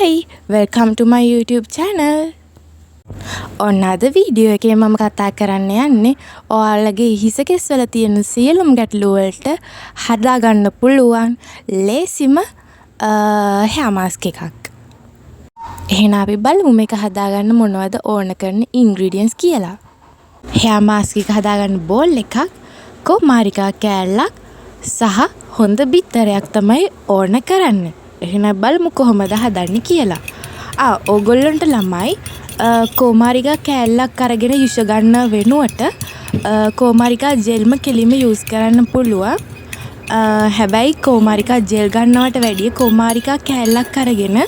Hi, welcome to my YouTube channel. ඔන්න අද video එකේ මම කතා කරන්න යන්නේ ඔයාලගේ හිස කෙස් වල තියෙන සියලුම ගැටලු වලට හදා ගන්න පුළුවන් ලේසිම hair mask එකක්. එහෙනම් අපි බලමු මේක හදා ගන්න මොනවද ඕන කරන ingredients කියලා. hair mask එක හදා ගන්න බෝල් එකක්, කොමාරිකා කෑල්ලක් සහ හොඳ බිත්තරයක් තමයි ඕන කරන්නේ. එහෙනම් බලමු කොහොමද හදන්නේ කියලා. ඕගොල්ලන්ට ළමයි කොමාරිකා කෑල්ලක් අරගෙන යුෂ ගන්න වෙනුවට කොමාරිකා ජෙල්ම කෙලිම යූස් කරන්න පුළුවන්. හැබැයි කොමාරිකා ජෙල් ගන්නවට වැඩිය කොමාරිකා කෑල්ලක් අරගෙන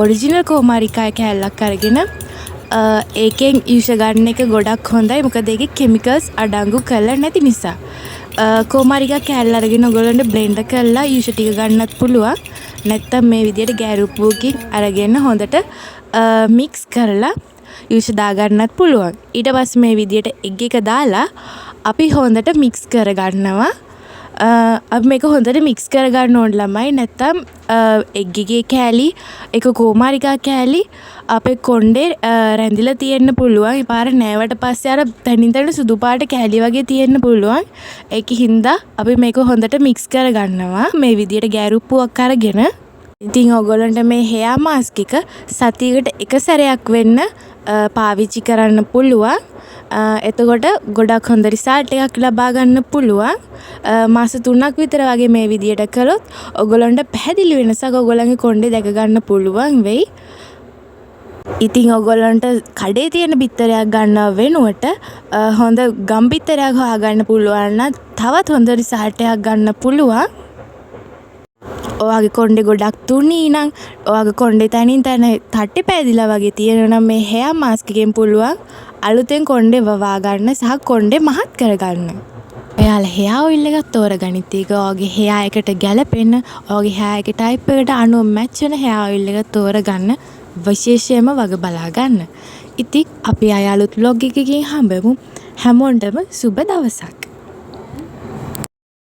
ඔරිජිනල් කොමාරිකා කෑල්ලක් අරගෙන ඒකෙන් යුෂ ගන්න එක ගොඩක් හොඳයි. මොකද ඒකේ කෙමිකල්ස් අඩංගු කරලා නැති නිසා. කොමාරිකා කෑල්ල අරගෙන ඔයගොල්ලන්ට බ්ලෙන්ඩ් කරලා යුෂ ටික ගන්නත් පුළුවන්. නැත්තම් මේ විදියට ගෑරුප්පුවකින් අරගෙන හොඳට මික්ස් කරලා යුෂ දාගන්නත් පුළුවන්. ඊට පස්සේ මේ විදියට එග් එක දාලා අපි හොඳට මික්ස් කරගන්නවා. අපි මේක හොඳට මික්ස් කරගන්න ඕන ළමයි. නැත්තම් එග් එකේ කෑලි එක කොමාරිකා කෑලි අපේ කොණ්ඩේ රැඳිලා තියෙන්න පුළුවන්. ඊපාර නෑවට පස්සේ අර තනින් තන සුදු පාට කෑලි වගේ තියෙන්න පුළුවන්. ඒකින්දා අපි මේක හොඳට මික්ස් කරගන්නවා මේ විදියට ගෑරුප්පුවක් අරගෙන. ඉතින් ඔයගොල්ලන්ට මේ hair mask එක සතියකට එක සැරයක් වෙන්න පාවිච්චි කරන්න පුළුවන්. එතකොට ගොඩක් හොඳ රිසල්ට් එකක් ලබා ගන්න පුළුවන්. මාස 3ක් විතර වගේ මේ විදියට කළොත් ඔයගොල්ලන්ට පැහැදිලි වෙනසක් ඔයගොල්ලන්ගේ කොණ්ඩේ දැක ගන්න පුළුවන් වෙයි. ඉතින් ඔයගොල්ලන්ට කඩේ තියෙන බිත්තරයක් ගන්නව වෙනුවට හොඳ ගම් බිත්තරයක් හොයාගන්න පුළුවන් නම් තවත් හොඳ රිසල්ට් එකක් ගන්න පුළුවන්. ඔයාගේ කොණ්ඩේ ගොඩක් තුනී නම් ඔයාගේ කොණ්ඩේ තනින් තන තට්ටි පැදිලා වගේ තියෙනවා නම් මේ hair mask එකෙන් පුළුවන් අලුතෙන් කොණ්ඩේ වවා ගන්න සහ කොණ්ඩේ මහත් කරගන්න. ඔයාලා hair oil එකක් තෝරගනිත්. ඒක ඔයාගේ hair එකට ගැලපෙන, ඔයාගේ hair එකේ type එකට අනුව match වෙන hair oil එක තෝරගන්න විශේෂයෙන්ම වග බලා ගන්න. ඉතින් අපි අලුත් vlog එකකින් හම්බෙමු. හැමෝටම සුබ දවසක්.